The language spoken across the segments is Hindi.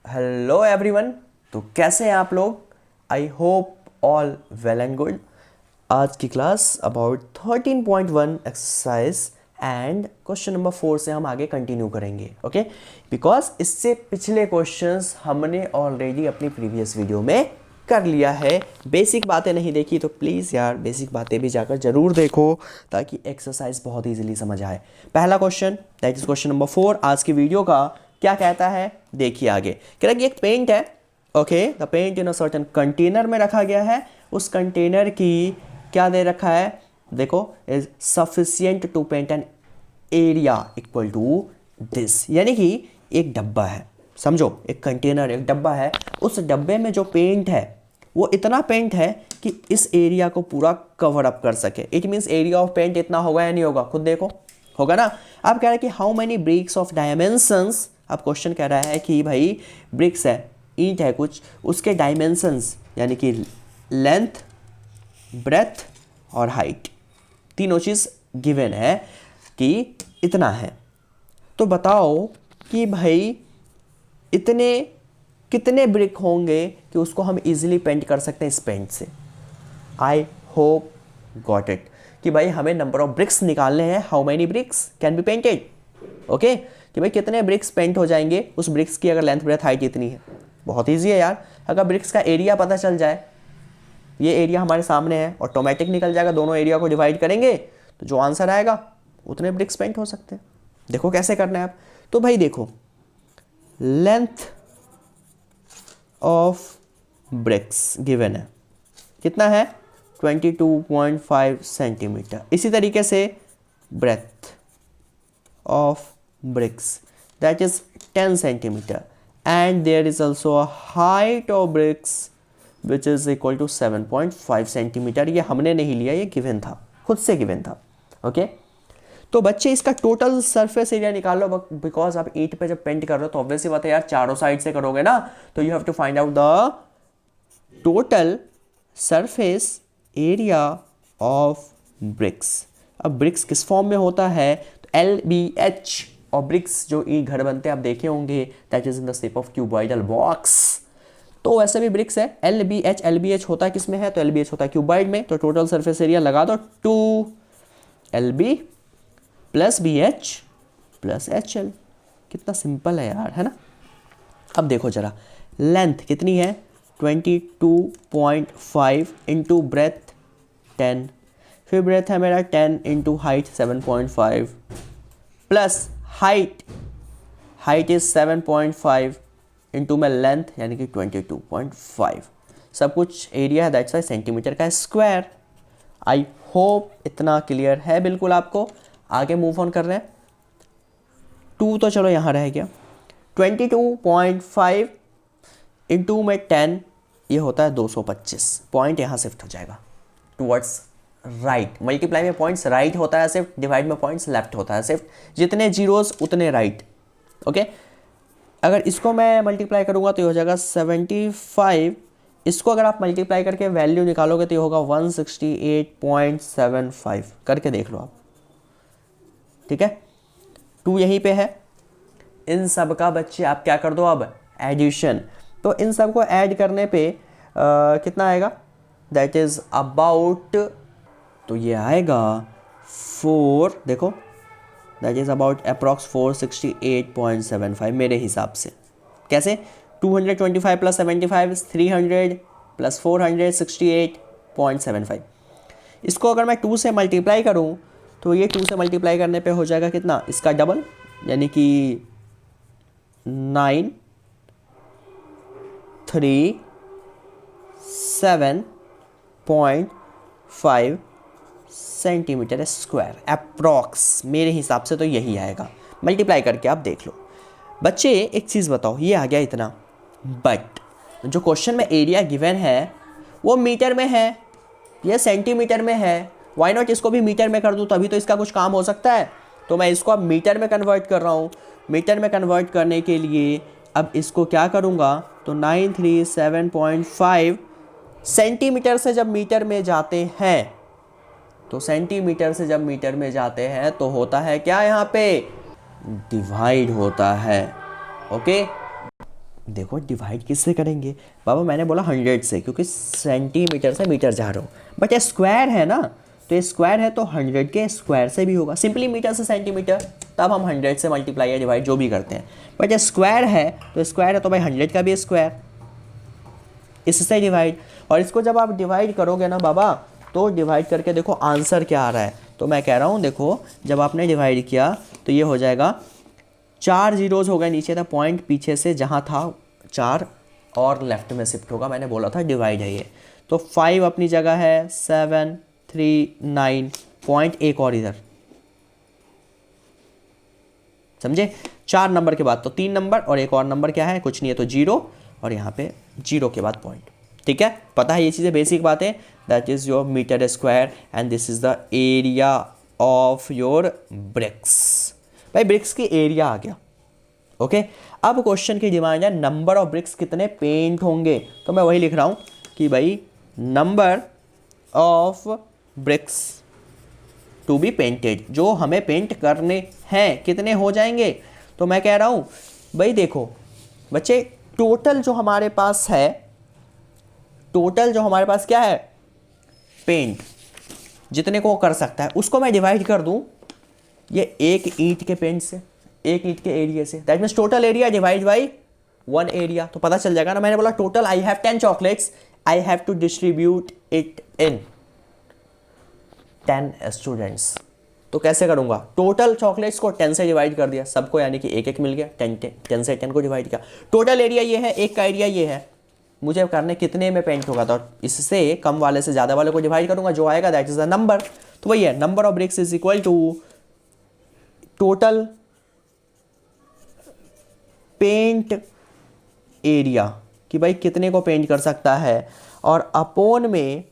Hello everyone. तो कैसे हैं आप लोग? आई hope all well and good. आज की class about 13.1 exercise and question number 4 से हम आगे कंटिन्यू करेंगे। ओके, बिकॉज इससे पिछले क्वेश्चंस हमने ऑलरेडी अपनी प्रीवियस वीडियो में कर लिया है। बेसिक बातें नहीं देखी तो प्लीज़ यार बेसिक बातें भी जाकर जरूर देखो ताकि एक्सरसाइज बहुत ईजिली समझ आए। पहला question that is question number 4 आज की वीडियो का क्या कहता है, देखिए आगे। कह रहा है कि एक पेंट है, okay, the paint in a certain container में रखा गया है। उस कंटेनर की क्या दे रखा है, देखो, is sufficient to paint an area equal to this. यानी कि एक डब्बा है, समझो एक कंटेनर एक डब्बा है, उस डब्बे में जो पेंट है वो इतना पेंट है कि इस एरिया को पूरा कवर अप कर सके। It means area of paint इतना होगा या नहीं होगा, खुद देखो, होगा ना। अब कह रहा है कि how many bricks of dimensions. अब क्वेश्चन कह रहा है कि भाई ब्रिक्स है, ईंट है कुछ, उसके डायमेंशंस यानी कि लेंथ, ब्रेथ और हाइट, तीनों चीज़ गिवन है कि इतना है। तो बताओ कि भाई इतने कितने ब्रिक होंगे कि उसको हम इजीली पेंट कर सकते हैं इस पेंट से। आई होप गॉट इट कि भाई हमें नंबर ऑफ ब्रिक्स निकालने हैं। How many bricks can be painted, okay, कि भाई कितने ब्रिक्स पेंट हो जाएंगे उस ब्रिक्स की अगर लेंथ ब्रेथ हाइट इतनी है। बहुत ईजी है यार, अगर ब्रिक्स का एरिया पता चल जाए, ये एरिया हमारे सामने है, ऑटोमेटिक निकल जाएगा। दोनों एरिया को डिवाइड करेंगे तो जो आंसर आएगा उतने ब्रिक्स पेंट हो सकते हैं। देखो कैसे करना है आप। तो भाई देखो, लेंथ ऑफ ब्रिक्स गिवन है, कितना है 22.5 सेंटीमीटर। इसी तरीके से breadth of bricks that is 10 centimeter and there is also a height of bricks which is equal to 7.5 centimeter। ये हमने नहीं लिया, ये गिवन था, खुद से गिवन था। ओके, तो बच्चे इसका टोटल सरफेस एरिया निकाल लो, बिकॉज आप ईंट पे जब पेंट कर रहे हो तो ऑब्वियसली बात है यार चारों साइड से करोगे ना, तो you have to find out the total surface area of bricks. अब ब्रिक्स किस फॉर्म में होता है, तो LBH और ब्रिक्स जो ई घर बनते हैं आप देखे होंगे, that is in the shape of cuboidal box. तो वैसे भी ब्रिक्स है LBH। LBH होता है किस में है, तो LBH होता है क्यूबॉइड में। तो टोटल सरफेस एरिया लगा दो 2LB plus BH plus HL। कितना सिंपल है यार, है ना। अब देखो जरा, लेंथ कितनी है 22.5 इंटू ब्रेथ 10, फिर ब्रेथ है मेरा 10 into height 7.5 plus height is 7.5 into में लेंथ यानी कि 22.5। सब कुछ एरिया है दैट्स वाई सेंटीमीटर का स्क्वायर। आई होप इतना क्लियर है बिल्कुल आपको। आगे मूव ऑन कर रहे हैं। 2 तो चलो यहाँ रह गया, 22.5 इंटू में 10 ये होता है 225। पॉइंट यहाँ शिफ्ट हो जाएगा टुवर्ड्स राइट। मल्टीप्लाई में पॉइंट्स राइट होता है शिफ्ट, डिवाइड में पॉइंट्स लेफ्ट होता है शिफ्ट। जितने जीरोस उतने राइट। ओके, अगर इसको मैं मल्टीप्लाई करूंगा तो ये हो जाएगा 75। इसको अगर आप मल्टीप्लाई करके वैल्यू निकालोगे तो ये होगा 168.75। करके देख लो आप, ठीक है। 2 यहीं पे है। इन सब का बच्चे आप क्या कर दो अब, एडिशन। तो इन सब को ऐड करने पे कितना आएगा, दैट इज अबाउट, तो ये आएगा 4, देखो दैट इज अबाउट अप्रॉक्स 468.75 मेरे हिसाब से। कैसे, 225 प्लस 75 300 प्लस 468.75। इसको अगर मैं 2 से मल्टीप्लाई करूं तो ये 2 से मल्टीप्लाई करने पे हो जाएगा कितना, इसका डबल यानी कि 937.5 सेंटीमीटर स्क्वायर अप्रॉक्स। मेरे हिसाब से तो यही आएगा। मल्टीप्लाई करके आप देख लो। बच्चे एक चीज़ बताओ, ये आ गया इतना, बट जो क्वेश्चन में एरिया गिवन है वो मीटर में है, ये सेंटीमीटर में है। व्हाई नॉट इसको भी मीटर में कर दूँ, तभी तो इसका कुछ काम हो सकता है। तो मैं इसको अब मीटर में कन्वर्ट कर रहा हूँ। मीटर में कन्वर्ट करने के लिए अब इसको क्या करूँगा, तो 937.5 सेंटीमीटर से जब मीटर में जाते हैं, तो सेंटीमीटर से जब मीटर में जाते हैं तो होता है क्या, यहाँ पे डिवाइड होता है। ओके, देखो डिवाइड किससे करेंगे बाबा, मैंने बोला 100 से क्योंकि सेंटीमीटर से मीटर जा रहा हूँ, बट ये स्क्वायर है ना, तो ये स्क्वायर है तो 100 के स्क्वायर से भी होगा, सिंपली मीटर से सेंटीमीटर, तब हम 100 से मल्टीप्लाई या डिवाइड जो भी करते हैं। बट ये स्क्वायर है तो स्क्वायर है तो भाई 100 का भी स्क्वायर, इससे डिवाइड। और इसको जब आप डिवाइड करोगे ना बाबा, तो डिवाइड करके देखो आंसर क्या आ रहा है। तो मैं कह रहा हूँ देखो, जब आपने डिवाइड किया तो ये हो जाएगा 4 जीरोज़ हो गए नीचे था, पॉइंट पीछे से जहाँ था 4 और लेफ्ट में शिफ्ट होगा, मैंने बोला था डिवाइड है ये। तो 5 अपनी जगह है, 7 3 9 पॉइंट एक और इधर, समझे। 4 नंबर के बाद तो 3 नंबर और एक और नंबर क्या है, कुछ नहीं है तो 0, और यहाँ पे 0 के बाद पॉइंट। ठीक है, पता है ये चीज़ें बेसिक बातें। That is your metre square and this is the area of your bricks. भाई ब्रिक्स की एरिया आ गया। ओके, अब क्वेश्चन की डिमांड है नंबर ऑफ ब्रिक्स कितने पेंट होंगे, तो मैं वही लिख रहा हूँ कि भाई number of bricks to be painted, जो हमें पेंट करने हैं कितने हो जाएंगे। तो मैं कह रहा हूँ भाई देखो बच्चे, टोटल जो हमारे पास है, टोटल जो हमारे पास क्या है पेंट, जितने को कर सकता है उसको मैं डिवाइड कर दूं ये एक ईंट के पेंट से, एक ईंट के एरिया से, that means total area divide by 1 area, तो पता चल जाएगा ना। मैंने बोला total I have 10 chocolates, I have to distribute it in 10 students. तो कैसे करूंगा, टोटल चॉकलेट्स को 10 से डिवाइड कर दिया सबको, यानी कि एक एक मिल गया, 10 से 10 को डिवाइड किया। टोटल एरिया ये है, एक का एरिया ये है, मुझे करने कितने में पेंट होगा, तो इससे कम वाले से ज़्यादा वाले को डिवाइड करूंगा, जो आएगा दैट इज द नंबर। तो वही है, number of bricks is equal to total paint area, कि भाई कितने को पेंट कर सकता है, और अपॉन में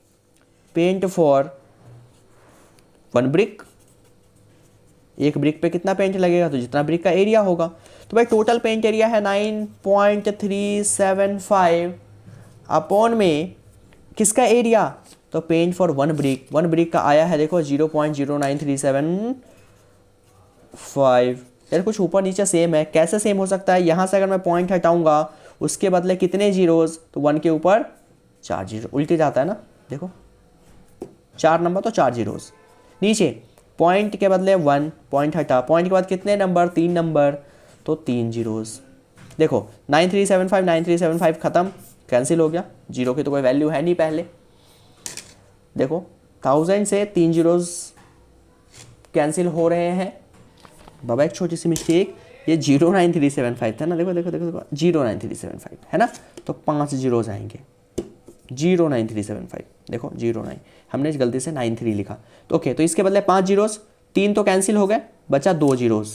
पेंट फॉर 1 ब्रिक, एक ब्रिक पे कितना पेंट लगेगा, तो जितना ब्रिक का एरिया होगा। तो भाई टोटल पेंट एरिया है 9.375 अपॉन में किसका एरिया, तो पेंट फॉर 1 ब्रिक, 1 ब्रिक का आया है देखो 0.09375। यार कुछ ऊपर नीचे सेम है, कैसे सेम हो सकता है, यहाँ से अगर मैं पॉइंट हटाऊंगा उसके बदले कितने जीरोज, तो 1 के ऊपर 4 जीरो, उल्टे जाता है ना, देखो 4 नंबर तो 4 जीरोज, नीचे पॉइंट के बदले 1, पॉइंट हटा, पॉइंट के बाद कितने नंबर, 3 नंबर, तो 3 जीरोज। देखो 9375 खत्म, कैंसिल हो गया, जीरो की तो कोई वैल्यू है नहीं पहले। देखो 1000 से 3 जीरोज कैंसिल हो रहे हैं। बाबा एक छोटी सी मिस्टेक, ये 09375 था ना, देखो देखो देखो देखो 09375 है ना, तो 5 जीरोज आएंगे, 09375, देखो 09, हमने गलती से 93 लिखा, तो ओके, तो इसके बदले 5 जीरोज, 3 तो कैंसिल हो गए, बचा 2 zeros.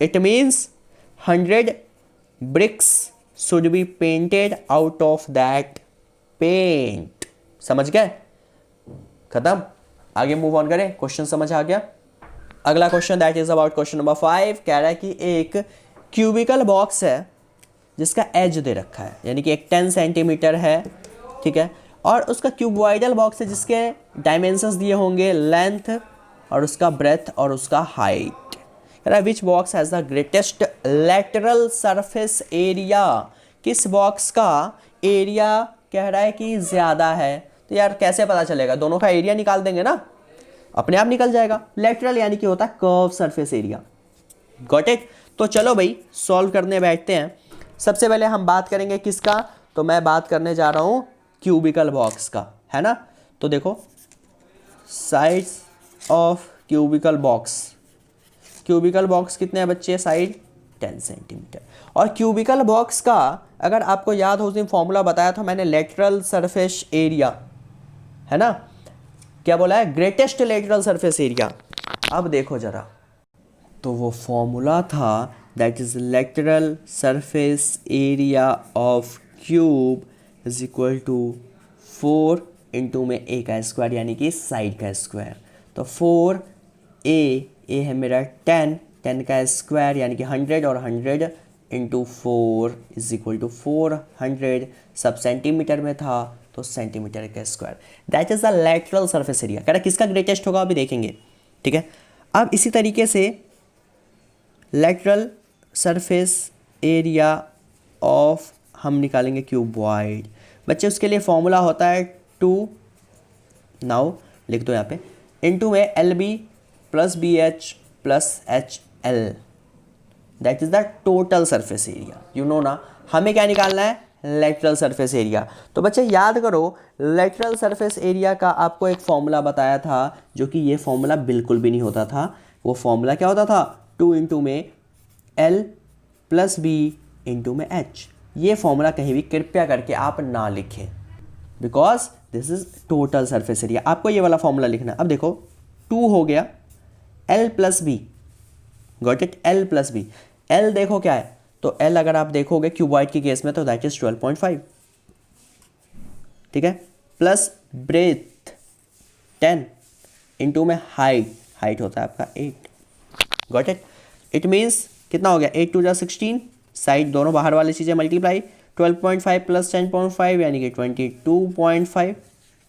It means 100 bricks should be painted out of that paint. समझ गए, खत्म, आगे मूव ऑन करें, क्वेश्चन समझ आ गया। अगला question that is about question number 5, कह रहा है कि एक क्यूबिकल बॉक्स है जिसका एज दे रखा है, यानी कि एक 10 सेंटीमीटर है, ठीक है, और उसका क्यूबॉइडल बॉक्स है जिसके डायमेंशंस दिए होंगे, लेंथ और उसका ब्रेथ और उसका हाइट। कह रहा है which box has the greatest lateral surface area, किस बॉक्स का एरिया कह रहा है कि ज़्यादा है। तो यार कैसे पता चलेगा, दोनों का एरिया निकाल देंगे ना, अपने आप निकल जाएगा। लेटरल यानी कि होता है curve surface area, got it. तो चलो भाई सॉल्व करने बैठते हैं। सबसे पहले हम बात करेंगे किसका, तो मैं बात करने जा रहा हूँ क्यूबिकल बॉक्स का, है ना। तो देखो sides of cubical box, cubical box कितने हैं बच्चे, साइड 10 सेंटीमीटर। और क्यूबिकल बॉक्स का अगर आपको याद हो उस दिन फॉर्मूला बताया था मैंने, लेटरल सरफेस एरिया, है ना, क्या बोला है, ग्रेटेस्ट लेटरल सरफेस एरिया। अब देखो जरा, तो वो फॉर्मूला था that is lateral surface area of cube is equal to 4 into में ए का स्क्वायर, यानी कि साइड का स्क्वायर। तो 4a, ए है मेरा 10, 10 का स्क्वायर यानी कि 100, और 100 इंटू 4 इज इक्वल टू 400, सब सेंटीमीटर में था तो सेंटीमीटर का square. That is the lateral surface area. कह रहा किसका ग्रेटेस्ट होगा अभी देखेंगे, ठीक है। अब इसी तरीके से लेटरल सरफेस एरिया ऑफ, हम निकालेंगे क्यूबॉइड। बच्चे उसके लिए फॉर्मूला होता है 2, नाउ लिख दो यहाँ पे, इनटू में L B plus B H plus H L, that is the total surface area. You know ना, हमें क्या निकालना है, लेटरल सरफेस एरिया। तो बच्चे याद करो, लेटरल सरफेस एरिया का आपको एक फॉर्मूला बताया था, जो कि ये फॉर्मूला बिल्कुल भी नहीं होता था। वो फॉर्मूला क्या होता था, 2 इंटू में एल प्लस बी इंटू में एच। ये फॉर्मूला कहीं भी कृपया करके आप ना लिखें, because this is total surface area. आपको ये वाला फॉर्मूला लिखना है। अब देखो 2 हो गया, L plus B, got it, L plus B. L देखो क्या है, तो एल अगर आप देखोगे क्यूबॉइड के केस में तो दैट इज 12.5, ठीक है, प्लस ब्रेथ 10 इंटू में हाइट, हाइट होता है आपका 8, गॉट इट। इट मीन्स कितना हो गया, 8 2 16, साइड दोनों बाहर वाली चीज़ें मल्टीप्लाई, 12.5 प्लस 10.5 यानी कि 22.5,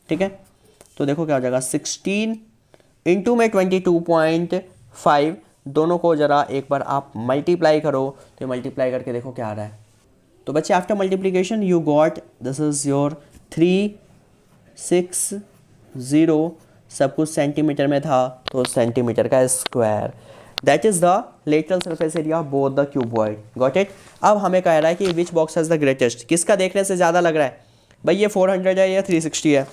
ठीक है। तो देखो क्या हो जाएगा, 16 इंटू में 22.5, दोनों को जरा एक बार आप मल्टीप्लाई करो, तो मल्टीप्लाई करके देखो क्या आ रहा है। तो बच्चे after multiplication you got, this is your 360, सब कुछ सेंटीमीटर में था तो सेंटीमीटर का square, that is the lateral surface area of both the cuboid, got it. अब हमें कह रहा है कि which box has the greatest, किसका देखने से ज़्यादा लग रहा है भाई, ये 400 है या 360 है,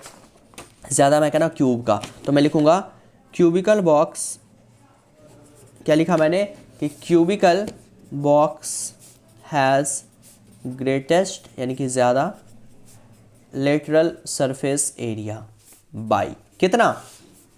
ज़्यादा मैं कहना क्यूब का। तो मैं लिखूँगा क्यूबिकल बॉक्स, क्या लिखा मैंने कि क्यूबिकल बॉक्स हैज़ ग्रेटेस्ट यानी कि ज़्यादा लेटरल सरफेस एरिया बाई कितना,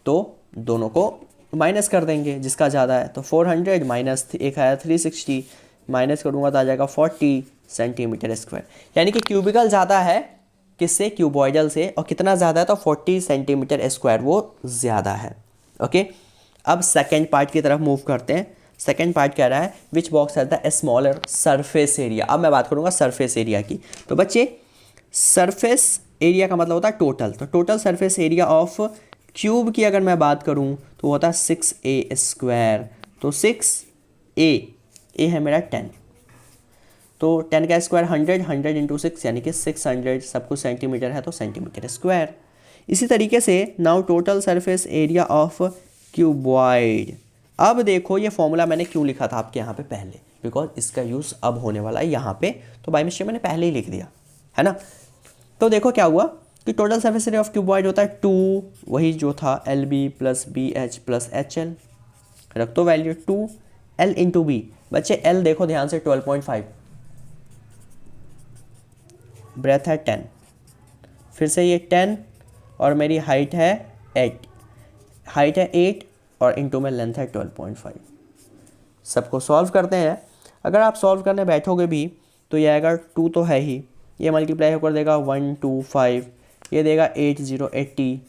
तो दोनों को माइनस कर देंगे, जिसका ज़्यादा है तो 400 माइनस एक आया 360, माइनस करूँगा तो आ जाएगा 40 सेंटीमीटर स्क्वायर। यानी कि क्यूबिकल ज़्यादा है किससे, क्यूबॉइडल से, और कितना ज़्यादा है तो 40 सेंटीमीटर स्क्वायर वो ज़्यादा है, ओके। अब सेकेंड पार्ट की तरफ मूव करते हैं। सेकेंड पार्ट कह रहा है which box has the smaller surface area. अब मैं बात करूँगा सरफेस एरिया की। तो बच्चे सरफेस एरिया का मतलब होता है टोटल, तो total surface area of cube की अगर मैं बात करूँ तो वो होता है 6a स्क्वायर। तो 6a, ए है मेरा 10, तो 10 का स्क्वायर 100, 100 इंटू 6 यानी कि 600, सब कुछ सेंटीमीटर है तो सेंटीमीटर स्क्वायर। इसी तरीके से now total surface area of cuboid. अब देखो ये फॉर्मूला मैंने क्यों लिखा था आपके यहाँ पे पहले, बिकॉज इसका यूज़ अब होने वाला है यहाँ पे, तो बाय मिस्टेक मैंने पहले ही लिख दिया है ना। तो देखो क्या हुआ कि total surface area of cuboid होता है 2, वही जो था L B plus B H plus H L, रख दो वैल्यू 2 एल इंटू बी। बच्चे एल देखो ध्यान से 12.5, ब्रेथ है 10, फिर से ये 10 और मेरी हाइट है 8, हाइट है 8 और इंटू में लेंथ है 12.5। सबको सॉल्व करते हैं। अगर आप सॉल्व करने बैठोगे भी तो ये आएगा 2 तो है ही, ये मल्टीप्लाई होकर देगा 125, ये देगा 8080।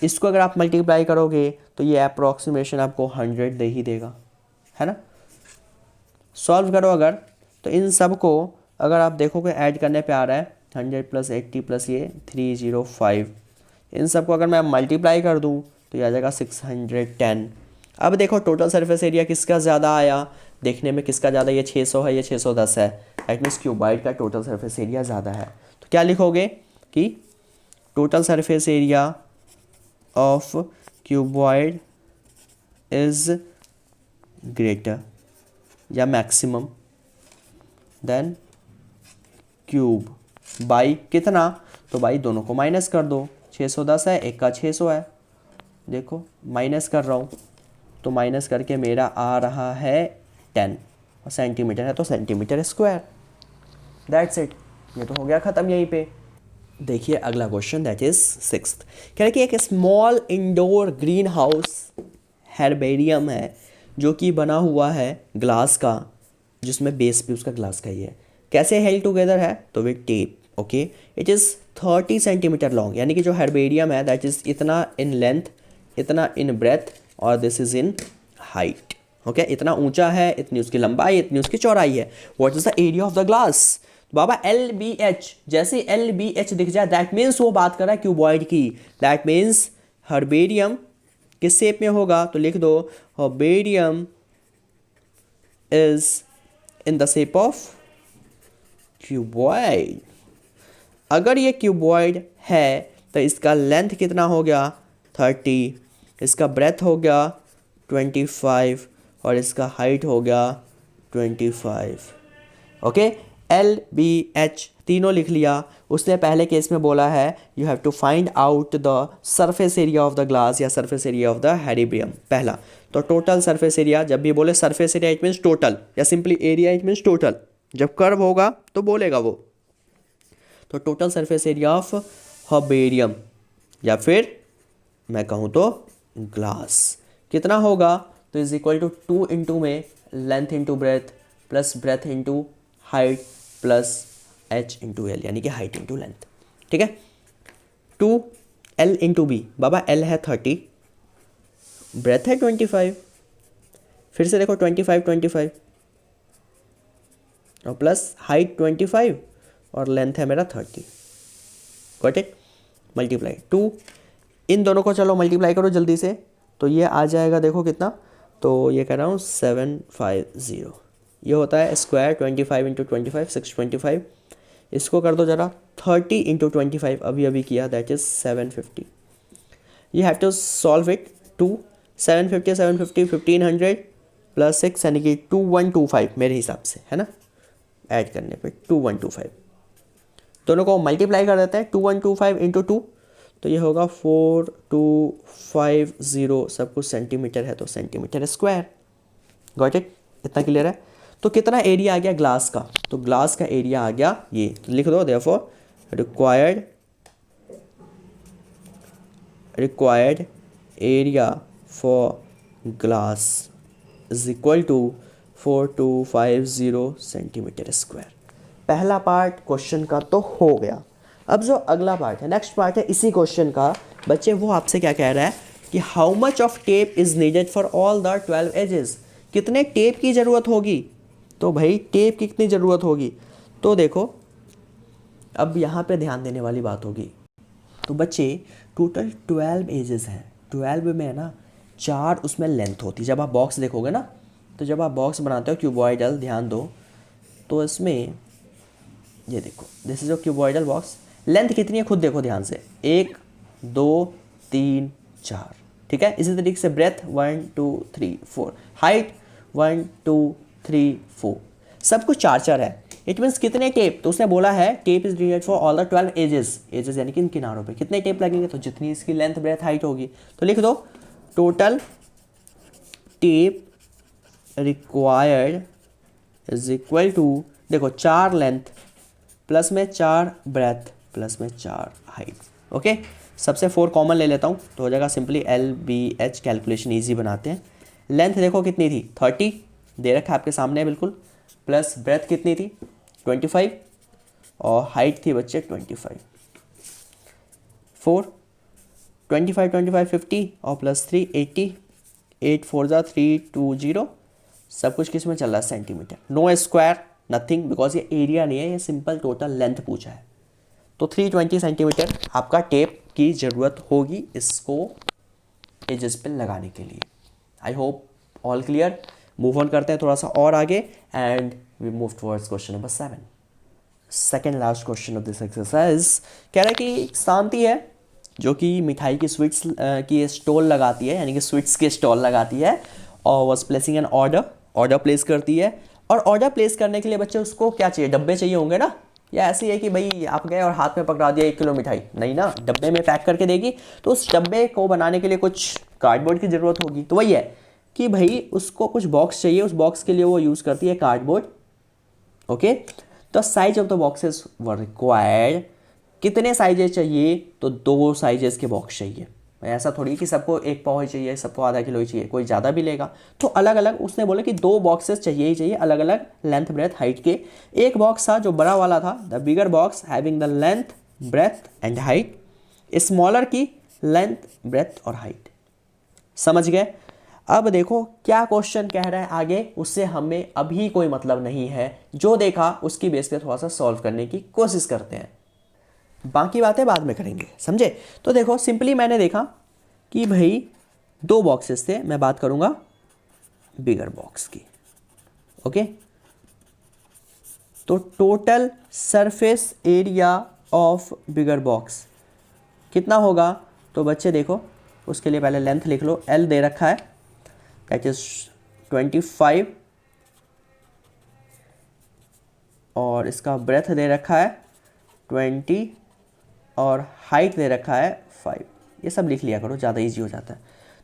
इसको अगर आप मल्टीप्लाई करोगे तो ये अप्रॉक्सीमेशन आपको 100 दे ही देगा, है ना। सॉल्व करो अगर, तो इन सब को अगर आप देखोगे ऐड करने पे आ रहा है 100 प्लस 80 प्लस ये 305। इन सबको अगर मैं मल्टीप्लाई कर दूँ तो ये आ जाएगा 610। अब देखो टोटल सरफेस एरिया किसका ज़्यादा आया, देखने में किसका ज़्यादा, ये 600 है ये 610 है, दैट मीन्स क्यूबॉइड का टोटल सरफेस एरिया ज़्यादा है। तो क्या लिखोगे कि total surface area of cuboid is greater या मैक्सिमम देन क्यूब बाई कितना, तो बाई दोनों को माइनस कर दो, 610 है, एक का 600 है, देखो माइनस कर रहा हूँ तो माइनस करके मेरा आ रहा है 10 और सेंटीमीटर है तो सेंटीमीटर स्क्वायर, दैट्स इट। ये तो हो गया ख़त्म यहीं पे। देखिए अगला क्वेश्चन दैट इज 6th, कह रहे कि एक स्मॉल इंडोर ग्रीन हाउस हेर्बेरियम है जो कि बना हुआ है ग्लास का, जिसमें बेस भी उसका ग्लास का ही है। कैसे हेल्ड टुगेदर है, तो with tape, okay. It is 30 centimetre long, यानी कि जो हेर्बेरियम है दैट इज़ इतना इन लेंथ, इतना इन ब्रेथ और this is in height, okay. इतना ऊंचा है, इतनी उसकी लंबाई, इतनी उसकी चौड़ाई है। What is the area of the glass, बाबा एल बी एच, जैसे एल बी एच दिख जाए दैट मीन्स वो बात कर रहा है क्यूबॉइड की, दैट मीन्स हर्बेरियम किस शेप में होगा, तो लिख दो herbarium is in the shape of cuboid. अगर ये क्यूबॉइड है तो इसका लेंथ कितना हो गया 30, इसका ब्रेथ हो गया 25 और इसका हाइट हो गया 25। ओके, एल बी एच तीनों लिख लिया। उसने पहले केस में बोला है you have to find out the surface area of the glass या surface area of the herbarium. पहला तो टोटल सरफेस एरिया, जब भी बोले surface area it means total, या simply area it means total, जब कर्व होगा तो बोलेगा वो। तो total surface area of herbarium या फिर मैं कहूँ तो ग्लास कितना होगा, तो इज इक्वल टू 2 इंटू में length into breath plus breadth into height plus h into L, यानी कि हाइट इंटू लेंथ। ठीक है, 2l इंटू बी, बाबा l है 30, ब्रेथ है 25, फिर से देखो 25 और प्लस हाइट 25 और लेंथ है मेरा 30। गॉट इट, मल्टीप्लाई 2, इन दोनों को चलो मल्टीप्लाई करो जल्दी से, तो ये आ जाएगा देखो कितना, तो ये कह रहा हूँ 750। ये होता है स्क्वायर 25 इंटू 25 625, इसको कर दो जरा 30 इंटू 25, अभी किया, that is 750। You have to solve it. 750 1500 plus 6 यानी कि 2125 मेरे हिसाब से, है ना, ऐड करने पे 2125। दोनों को मल्टीप्लाई कर देते हैं, 2125 इंटू 2, तो ये होगा 4250, सब कुछ सेंटीमीटर है तो सेंटीमीटर स्क्वायर। गॉट इट, इतना क्लियर है। तो कितना एरिया आ गया ग्लास का, तो ग्लास का एरिया आ गया ये, तो लिख दो therefore required area for glass is equal to 4250 centimetre square. पहला पार्ट क्वेश्चन का तो हो गया। अब जो अगला पार्ट है, नेक्स्ट पार्ट है इसी क्वेश्चन का बच्चे, वो आपसे क्या कह रहा है कि how much of tape is needed for all the 12 edges. कितने टेप की ज़रूरत होगी, तो भाई टेप की कितनी ज़रूरत होगी, तो देखो अब यहाँ पे ध्यान देने वाली बात होगी। तो बच्चे टोटल 12 एजेस हैं, 12 में है ना 4 उसमें लेंथ होती है। जब आप बॉक्स देखोगे ना, तो जब आप बॉक्स बनाते हो क्यूबॉइडल, ध्यान दो तो इसमें ये देखो, this is a cuboidal box, length कितनी है खुद देखो ध्यान से, 1 2 3 4, ठीक है। इसी तरीके से ब्रेथ 1 2 3 4, हाइट 1 2 3 4, सब कुछ 4 है। इट मीन्स कितने टेप, तो उसने बोला है tape is needed for all the 12 edges, edges यानी कि इन किनारों पे कितने टेप लगेंगे, तो जितनी इसकी लेंथ ब्रेथ हाइट होगी, तो लिख दो total tape required is equal to, देखो 4 लेंथ प्लस में 4 ब्रेथ प्लस में 4 हाइट। ओके, सबसे 4 कॉमन ले लेता हूँ तो हो जाएगा सिंपली LBH, कैलकुलेशन इजी बनाते हैं। लेंथ देखो कितनी थी 30, दे रखा है आपके सामने बिल्कुल, प्लस ब्रेथ कितनी थी 25 और हाइट थी बच्चे 25, 4 25 50 और प्लस 3 80, 8 4 जा 320, सब कुछ किस में चल रहा है centimetre, no square nothing, because ये एरिया नहीं है, ये सिंपल टोटल लेंथ पूछा है। तो 320 सेंटीमीटर आपका टेप की ज़रूरत होगी इसको एजेस पे लगाने के लिए। I hope all clear. Move on करते हैं थोड़ा सा और आगे and we move towards question number 7, second last question of this exercise. कह रहा है कि शांति है जो कि मिठाई की स्वीट्स की स्टॉल लगाती है, यानी कि स्वीट्स के स्टॉल लगाती है, और was placing an order place करती है। और ऑर्डर प्लेस करने के लिए बच्चे उसको क्या चाहिए, डब्बे चाहिए होंगे ना, या ऐसे ही है कि भाई आप गए और हाथ में पकड़ा दिया 1 किलो मिठाई, नहीं ना, डब्बे में पैक करके देगी। तो उस डब्बे को बनाने के लिए कुछ कार्डबोर्ड की ज़रूरत होगी, तो वही है कि भाई उसको कुछ बॉक्स चाहिए, उस बॉक्स के लिए वो यूज़ करती है cardboard. Okay, the size of the boxes were required, कितने साइजेस चाहिए, तो 2 साइजेस के बॉक्स चाहिए। ऐसा थोड़ी कि सबको 1 पाव ही चाहिए, सबको आधा किलो ही चाहिए, कोई ज़्यादा भी लेगा, तो अलग अलग उसने बोला कि 2 बॉक्सेस चाहिए ही चाहिए, अलग अलग लेंथ ब्रेथ हाइट के। एक बॉक्स था जो बड़ा वाला था, the bigger box having the length breadth and height, smaller की लेंथ ब्रेथ और हाइट। समझ गए। अब देखो क्या क्वेश्चन कह रहा है आगे, उससे हमें अभी कोई मतलब नहीं है, जो देखा उसकी बेस पे थोड़ा सा सॉल्व करने की कोशिश करते हैं, बाकी बातें बाद में करेंगे, समझे। तो देखो सिंपली मैंने देखा कि भाई 2 बॉक्सेस थे, मैं बात करूंगा बिगर बॉक्स की। ओके, तो total surface area of bigger box कितना होगा? तो बच्चे देखो, उसके लिए पहले लेंथ लिख लो, L दे रखा है, दैट इज 25, और इसका ब्रेथ दे रखा है 20, और हाइट दे रखा है 5। ये सब लिख लिया करो, ज़्यादा इजी हो जाता है।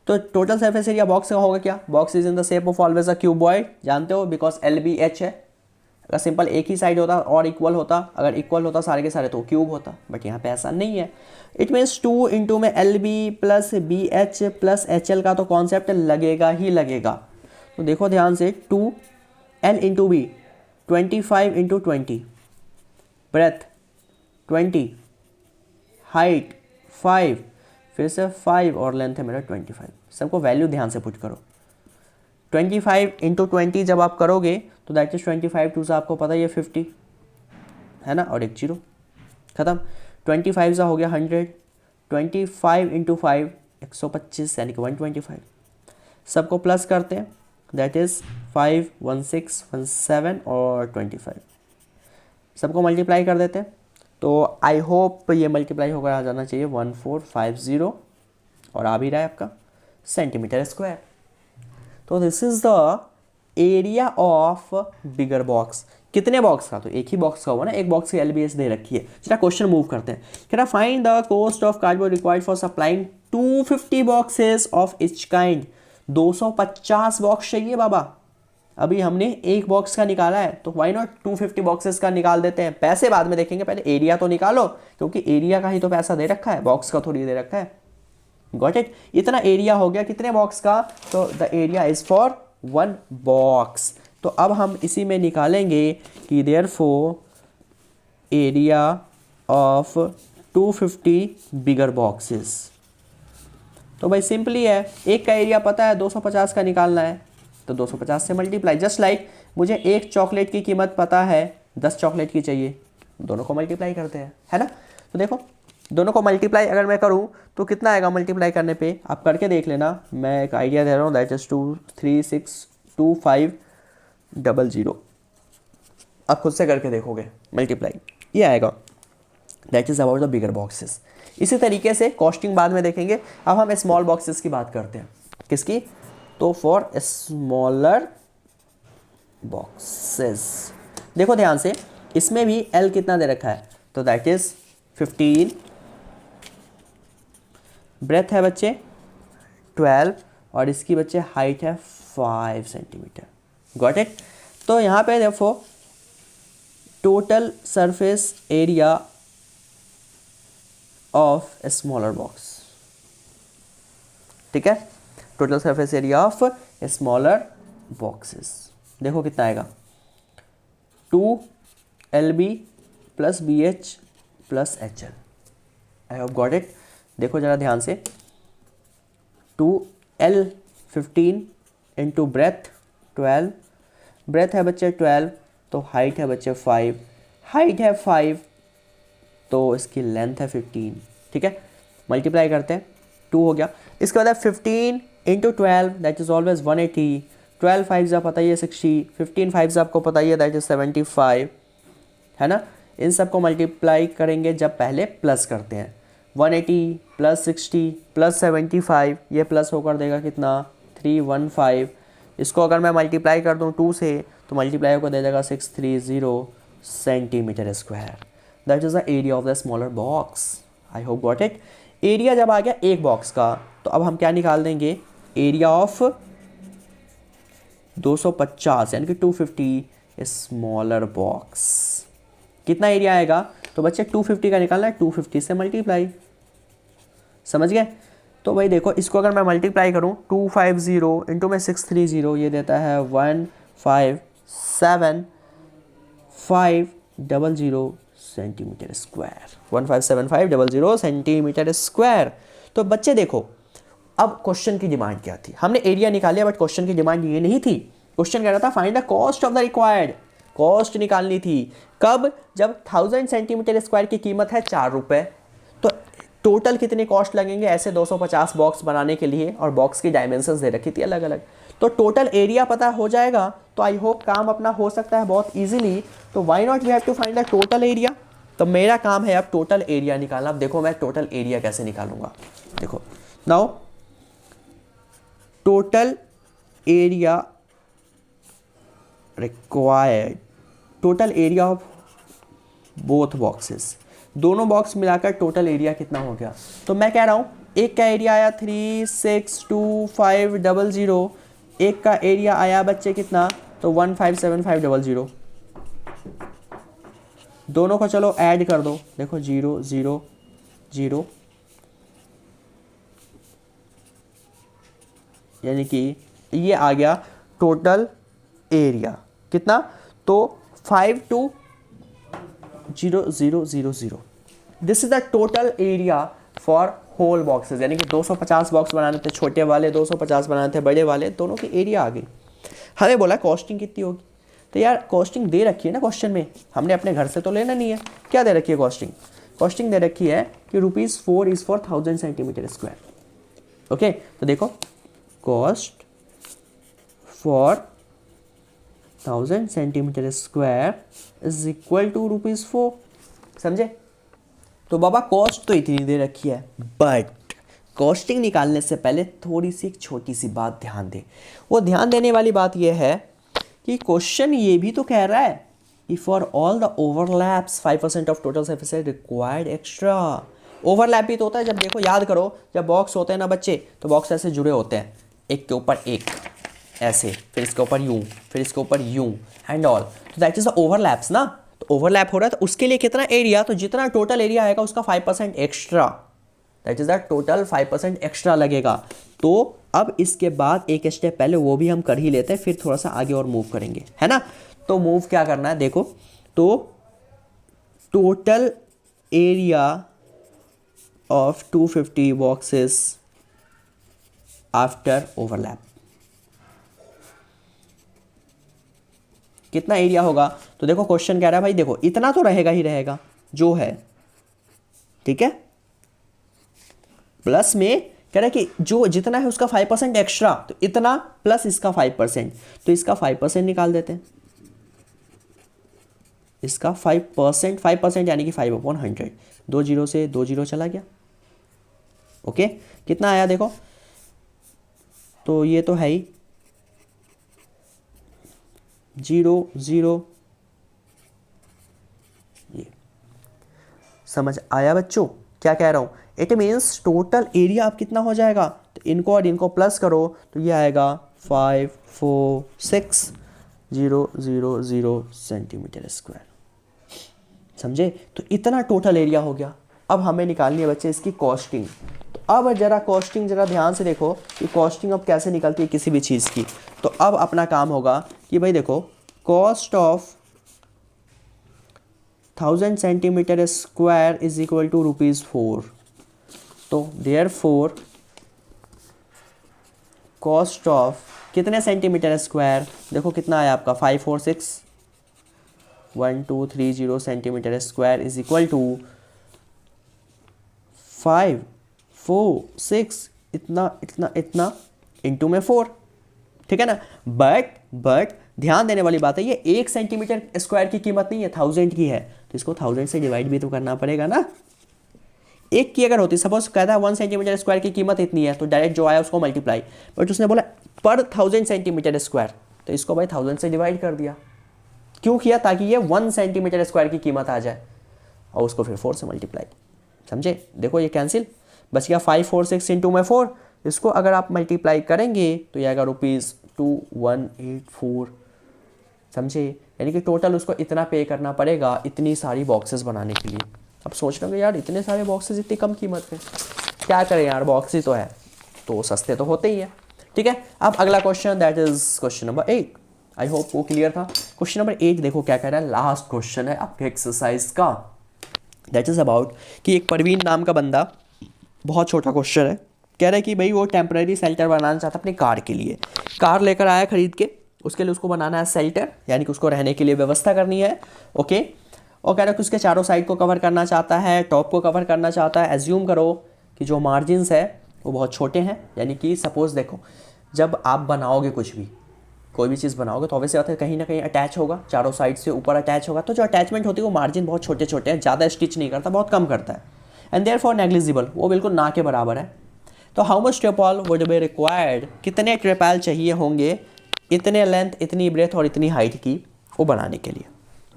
तो टोटल सरफेस एरिया बॉक्स का होगा क्या? Box is in the shape of always a cuboid, जानते हो, बिकॉज LBH है। अगर सिंपल एक ही साइड होता और इक्वल होता, अगर इक्वल होता सारे के सारे तो क्यूब होता, बट यहाँ पे ऐसा नहीं है। इट मीन्स 2 इंटू में LB plus BH plus HL का तो कॉन्सेप्ट लगेगा ही लगेगा। तो देखो ध्यान से, 2L into B, 25 into 20, breadth 20, height 5, फिर से 5 और लेंथ है मेरा 25। सबको वैल्यू ध्यान से पुट करो। 25 इंटू 20 जब आप करोगे तो दैट इज 25 टू से आपको पता ही है 50 है ना, और एक जीरो खत्म। 25 सा हो गया 100, 25 इंटू 5 125 यानी कि 125। सबको प्लस करते हैं, दैट इज 5, 16, 17 और 25। सबको मल्टीप्लाई कर देते हैं, तो आई होप ये मल्टीप्लाई होकर आ जाना चाहिए 1450, और आ भी रहा है आपका सेंटीमीटर स्क्वायर। तो this is the area of bigger box. कितने बॉक्स का? तो एक ही बॉक्स का होगा ना, एक बॉक्स की LBS दे रखी है। चला क्वेश्चन मूव करते हैं। कहना find the cost of cardboard required for supplying 250 boxes of each kind. 250 box चाहिए बाबा। अभी हमने एक बॉक्स का निकाला है, तो वाई नॉट 250 बॉक्सेस का निकाल देते हैं। पैसे बाद में देखेंगे, पहले एरिया तो निकालो, क्योंकि एरिया का ही तो पैसा दे रखा है, बॉक्स का थोड़ी दे रखा है। Got it? इतना एरिया हो गया कितने बॉक्स का? तो the area is for 1 box. तो अब हम इसी में निकालेंगे कि therefore area of 250 bigger boxes. तो भाई सिंपली है, एक का एरिया पता है, 250 का निकालना है, तो 250 से मल्टीप्लाई। जस्ट लाइक मुझे एक चॉकलेट की कीमत पता है, 10 चॉकलेट की चाहिए, दोनों को मल्टीप्लाई करते हैं, है ना। तो देखो दोनों को मल्टीप्लाई अगर मैं करूं तो कितना आएगा मल्टीप्लाई करने पे, आप करके देख लेना। मैं एक आइडिया दे रहा हूँ, दैट इज 2362500। आप खुद से करके देखोगे मल्टीप्लाई, ये आएगा। That is about the bigger boxes. इसी तरीके से कॉस्टिंग बाद में देखेंगे। अब हम स्मॉल बॉक्सेस की बात करते हैं। किसकी? तो फॉर स्मॉलर बॉक्सेस। देखो ध्यान से, इसमें भी L कितना दे रखा है, तो दैट इज 15, ब्रेथ है बच्चे 12, और इसकी बच्चे हाइट है 5 सेंटीमीटर। Got it? तो यहाँ पे देखो total surface area of a smaller box, ठीक है, total surface area of a smaller boxes. देखो कितना आएगा, 2LB plus BH plus HL। I hope got it. देखो जरा ध्यान से, 2L 15 इंटू ब्रेथ 12, ब्रेथ है बच्चे 12, तो हाइट है बच्चे 5, हाइट है 5, तो इसकी लेंथ है 15, ठीक है। मल्टीप्लाई करते हैं, 2 हो गया। इसके बाद 15 इंटू 12 दैट इज ऑलवेज 180, 12 5 आप पता ही है 60, 15 5 आपको पता ही है दैट इज 75, है ना। इन सब को मल्टीप्लाई करेंगे जब पहले प्लस करते हैं, 180 प्लस 60 प्लस 75, ये प्लस होकर देगा कितना 315। इसको अगर मैं मल्टीप्लाई कर दूँ 2 से, तो मल्टीप्लाई होकर दे देगा 630 centimetre square. That is the area of the smaller box. I hope got it. Area जब आ गया एक बॉक्स का, तो अब हम क्या निकाल देंगे, एरिया ऑफ 250 यानी कि 250 स्मॉलर बॉक्स। कितना एरिया आएगा, तो बच्चे 250 का निकालना है, 250 से मल्टीप्लाई, समझ गए। तो भाई देखो इसको अगर मैं मल्टीप्लाई करूं, 250 इंटू में 630, ये देता है 157500 सेंटीमीटर स्क्वायर, 157500 सेंटीमीटर स्क्वायर। तो बच्चे देखो अब क्वेश्चन की डिमांड क्या थी, हमने एरिया निकाल लिया, बट क्वेश्चन की डिमांड ये नहीं थी। क्वेश्चन कह रहा था find the cost of the required, cost निकालनी थी। कब? जब 1000 सेंटीमीटर स्क्वायर की कीमत है 4 रुपये, तो टोटल कितने कॉस्ट लगेंगे ऐसे 250 बॉक्स बनाने के लिए, और बॉक्स की डायमेंशंस दे रखी थी अलग अलग। तो टोटल एरिया पता हो जाएगा तो आई होप काम अपना हो सकता है बहुत ईजिली। तो why not we have to find the total area. तो मेरा काम है अब टोटल एरिया निकालना। अब देखो मैं टोटल एरिया कैसे निकालूंगा। देखो now total area required, total area of both boxes, दोनों बॉक्स मिलाकर टोटल एरिया कितना हो गया। तो मैं कह रहा हूँ एक का एरिया आया 362500, एक का एरिया आया बच्चे कितना, तो 157500। दोनों को चलो ऐड कर दो, देखो 0 0 0, यानी कि ये आ गया टोटल एरिया कितना, तो 520000। This is the total area for whole boxes, यानी कि 250 बॉक्स बनाने थे छोटे वाले, 250 बनाने थे बड़े वाले, दोनों की एरिया आ गई। हमें बोला कॉस्टिंग कितनी होगी, तो यार कॉस्टिंग दे रखी है ना क्वेश्चन में, हमने अपने घर से तो लेना नहीं है। क्या दे रखी है कॉस्टिंग, कॉस्टिंग दे रखी है कि ₹4 is for 1000 centimetre square. Okay, तो देखो cost for 1000 centimetre square is equal to ₹4, समझे। तो बाबा कॉस्ट तो इतनी दे रखी है, बट कॉस्टिंग निकालने से पहले थोड़ी सी एक छोटी सी बात ध्यान दें। वो ध्यान देने वाली बात यह है कि क्वेश्चन ये भी तो कह रहा है कि for all the overlaps 5% of total surface required extra. Overlap भी तो होता है जब, देखो याद करो, जब बॉक्स होते हैं ना बच्चे, तो बॉक्स ऐसे जुड़े होते हैं, एक के ऊपर एक ऐसे, फिर इसके ऊपर यूं, फिर इसके ऊपर यूं एंड ऑल, तो दैट इज द ओवरलैप्स ना। तो ओवरलैप हो रहा है तो उसके लिए कितना एरिया, तो जितना टोटल एरिया आएगा उसका 5% extra, that is the total 5% extra लगेगा। तो अब इसके बाद एक स्टेप पहले वो भी हम कर ही लेते हैं, फिर थोड़ा सा आगे और मूव करेंगे, है ना। तो मूव क्या करना है, देखो तो total area of 250 boxes after overlap कितना एरिया होगा। तो देखो क्वेश्चन कह रहा है भाई देखो इतना तो रहेगा ही रहेगा जो है, ठीक है, प्लस में कह रहा है कि जो जितना है उसका 5% एक्स्ट्रा, तो इतना प्लस इसका 5%, तो इसका 5% निकाल देते हैं, इसका 5% यानी कि 5/100, 2 0 से 2 0 चला गया। ओके, कितना आया देखो, तो ये तो है ही 0 0, ये समझ आया बच्चों क्या कह रहा हूं। इट मीन्स टोटल एरिया अब कितना हो जाएगा, तो इनको और इनको प्लस करो तो ये आएगा 546,000 सेंटीमीटर स्क्वायर, समझे। तो इतना टोटल एरिया हो गया। अब हमें निकालनी है बच्चे इसकी कॉस्टिंग। तो अब जरा कॉस्टिंग जरा ध्यान से देखो कि कॉस्टिंग अब कैसे निकलती है किसी भी चीज़ की। तो अब अपना काम होगा कि भाई देखो cost of 1000 centimetre square is equal to ₹4। तो देयरफॉर कॉस्ट ऑफ कितने सेंटीमीटर स्क्वायर, देखो कितना आया आपका 546,1230 centimetre square is equal to 546 इतना इतना इतना इंटू में 4, ठीक है ना। बट ध्यान देने वाली बात है, ये 1 सेंटीमीटर स्क्वायर की कीमत नहीं है, 1000 की है, तो इसको 1000 से डिवाइड भी तो करना पड़ेगा ना। एक की अगर होती, सपोज कहता है 1 सेंटीमीटर स्क्वायर की कीमत इतनी है, तो डायरेक्ट जो आया उसको मल्टीप्लाई, बट उसने बोला पर 1000 सेंटीमीटर स्क्वायर, तो इसको भाई 1000 से डिवाइड कर दिया। क्यों किया, ताकि ये 1 सेंटीमीटर स्क्वायर की कीमत आ जाए, और उसको फिर 4 से मल्टीप्लाई, समझे। देखो ये कैंसिल, बच गया 546 इंटू में 4, इसको अगर आप मल्टीप्लाई करेंगे तो ये आएगा ₹2184, समझे। यानी कि टोटल उसको इतना पे करना पड़ेगा इतनी सारी बॉक्सेस बनाने के लिए। अब सोच रहे यार इतने सारे बॉक्सेस इतनी कम कीमत पे, क्या करें यार, बॉक्स ही तो है, तो सस्ते तो होते ही है, ठीक है। अब अगला question, that is question number 8। I hope वो क्लियर था। क्वेश्चन नंबर 8 देखो क्या कह रहा है, लास्ट क्वेश्चन है आपके एक्सरसाइज का। दैट इज अबाउट कि एक परवीन नाम का बंदा, बहुत छोटा क्वेश्चन है, कह रहा है कि भाई वो टेम्पररी शेल्टर बनाना चाहता है अपनी कार के लिए। कार लेकर आया खरीद के, उसके लिए उसको बनाना है शेल्टर, यानी कि उसको रहने के लिए व्यवस्था करनी है। ओके, और कह रहा है कि उसके चारों साइड को कवर करना चाहता है, टॉप को कवर करना चाहता है। एज्यूम करो कि जो मार्जिन्स है वो बहुत छोटे हैं, यानी कि सपोज देखो जब आप बनाओगे कुछ भी, कोई भी चीज़ बनाओगे तो ऑब्वियसली बात है कहीं ना कहीं अटैच होगा, चारों साइड से ऊपर अटैच होगा, तो जो अटैचमेंट होती है वो मार्जिन बहुत छोटे छोटे हैं, ज़्यादा स्टिच नहीं करता, बहुत कम करता है, एंड देयर फॉर नेग्लिजिबल, वो बिल्कुल ना के बराबर है। तो how much tarpaulin would be required, कितने ट्रेपॉल चाहिए होंगे, इतने लेंथ, इतनी ब्रेथ और इतनी हाइट की वो बनाने के लिए।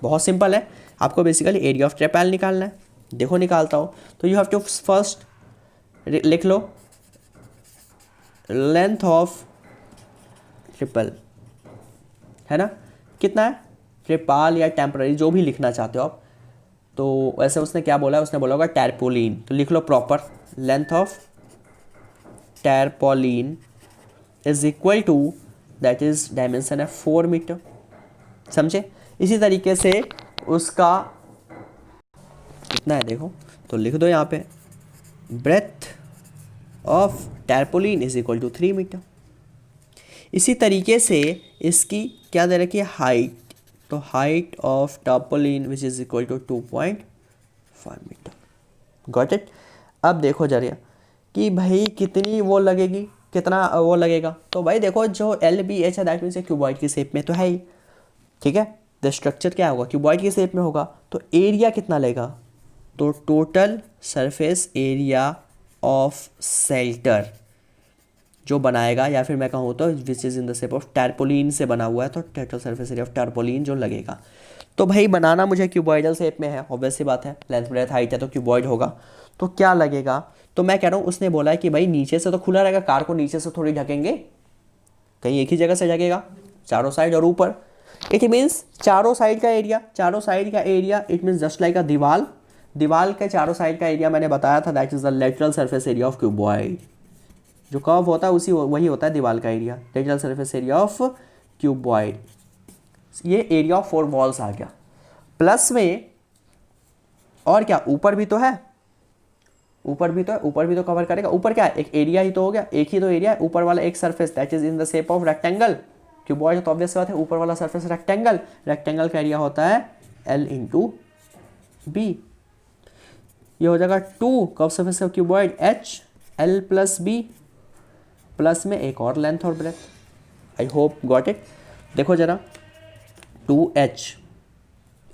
बहुत सिंपल है, आपको बेसिकली एरिया ऑफ ट्रेपॉल निकालना है। देखो निकालता हूँ, तो यू हैव टू फर्स्ट लिख लो लेंथ ऑफ ट्रिपल, है ना, कितना है, ट्रिपॉल या टेम्पररी जो भी लिखना चाहते हो आप। तो वैसे उसने क्या बोला है, उसने बोला होगा टैरपोलिन, तो लिख लो proper length of tarpaulin is equal to, that is dimension है 4 मीटर, समझे। इसी तरीके से उसका कितना है देखो, तो लिख दो यहाँ पे breadth of tarpaulin is equal to 3 metre. इसी तरीके से इसकी क्या दे रखी है, हाइट, तो height of tarpaulin which is equal to 2.5 metre. Got it. अब देखो जरा कि भाई कितनी वो लगेगी, कितना वो लगेगा, तो भाई देखो जो LBH है दैट मीन्स क्यूबॉइड की शेप में तो है ही, ठीक है। द स्ट्रक्चर क्या होगा, क्यूबॉइड की शेप में होगा, तो एरिया कितना लेगा, तो total surface area of shelter जो बनाएगा, या फिर मैं कहूँ तो which is in the shape of tarpaulin से बना हुआ है, तो total surface area of tarpaulin जो लगेगा। तो भाई बनाना मुझे क्यूबॉइडल शेप में है, ऑब्वियस सी बात है, लेंथ ब्रेथ हाइट है तो क्यूबॉइड होगा, तो क्या लगेगा, तो मैं कह रहा हूँ उसने बोला है कि भाई नीचे से तो खुला रहेगा, कार को नीचे से थोड़ी ढकेंगे, कहीं एक ही जगह से ढकेगा, चारों साइड और ऊपर। इट मीन्स चारों साइड का एरिया, चारों साइड का area it means just like अ दीवार, दीवार के चारों साइड का एरिया मैंने बताया था that is the lateral surface area of cuboid. जो कर्व होता है उसी वही होता है दीवार का area, lateral surface area of cuboid. ये एरिया ऑफ 4 वॉल्स आ गया, प्लस में और क्या, ऊपर भी तो है, ऊपर भी तो है, ऊपर भी तो कवर करेगा। ऊपर क्या है, एक एरिया ही तो हो गया, एक ही तो एरिया है, ऊपर वाला एक surface that is in the shape of rectangle, cuboid तो ऑब्वियस बात है, ऊपर वाला सरफेस रेक्टेंगल, रेक्टेंगल का एरिया होता है L इंटू बी। ये हो जाएगा 2 curve surface of cuboid H L plus B, plus में एक और लेंथ और breadth. I hope got it. देखो जरा 2H,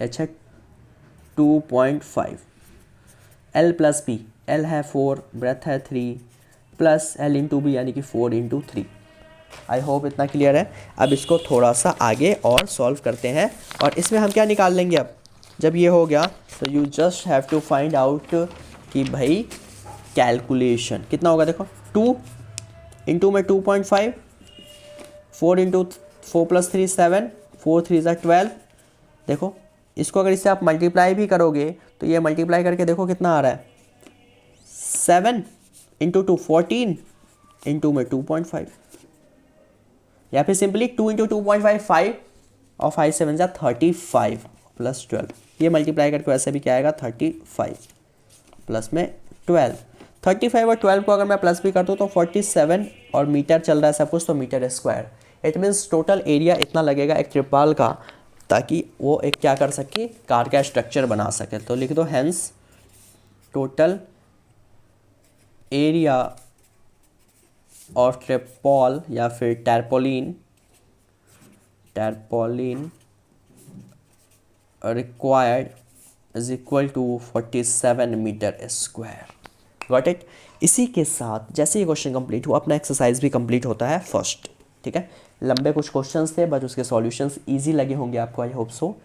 H है 2.5, L प्लस बी, L है 4, ब्रेथ है 3, प्लस L इंटू बी यानी कि 4 इंटू 3। आई होप इतना क्लियर है। अब इसको थोड़ा सा आगे और सॉल्व करते हैं, और इसमें हम क्या निकाल लेंगे, अब जब ये हो गया तो you just have to find out कि भाई कैलकुलेशन कितना होगा। देखो 2 इंटू में 2.5, 4 इंटू 4 प्लस 3 7, 4 3 ज़ा 12। देखो इसको अगर इससे आप मल्टीप्लाई भी करोगे तो ये मल्टीप्लाई करके देखो कितना आ रहा है, 7 इंटू 2 14, इंटू में 2.5, या फिर सिंपली 2 इंटू 2.5 5 और 5 7 ज़ा 35 प्लस 12। ये मल्टीप्लाई करके वैसे भी क्या आएगा 35 प्लस में 12, 35 और 12 को अगर मैं प्लस भी कर दूँ तो 47, और मीटर चल रहा है सब कुछ तो metre square. It means total area इतना लगेगा एक ट्रिपॉल का, ताकि वो एक क्या कर सके, कार का स्ट्रक्चर बना सके। तो लिख दो hence total area of tarpaulin या फिर tarpaulin required is equal to 47 metre square. Got it. इसी के साथ जैसे ये क्वेश्चन कंप्लीट हुआ अपना एक्सरसाइज भी कंप्लीट होता है फर्स्ट, ठीक है। लंबे कुछ क्वेश्चंस थे बट उसके सॉल्यूशंस इजी लगे होंगे आपको, आई होप सो।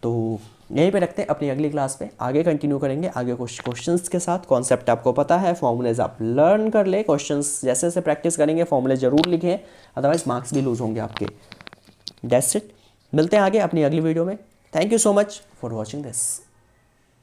तो यहीं पे रखते हैं, अपनी अगली क्लास में आगे कंटिन्यू करेंगे आगे कुछ क्वेश्चंस के साथ। कॉन्सेप्ट आपको पता है, फॉर्मूलेज आप लर्न कर ले, क्वेश्चंस जैसे जैसे प्रैक्टिस करेंगे फॉर्मूले जरूर लिखें, अदरवाइज मार्क्स भी लूज होंगे आपके। दैट्स इट, मिलते हैं आगे अपनी अगली वीडियो में। Thank you so much for watching this.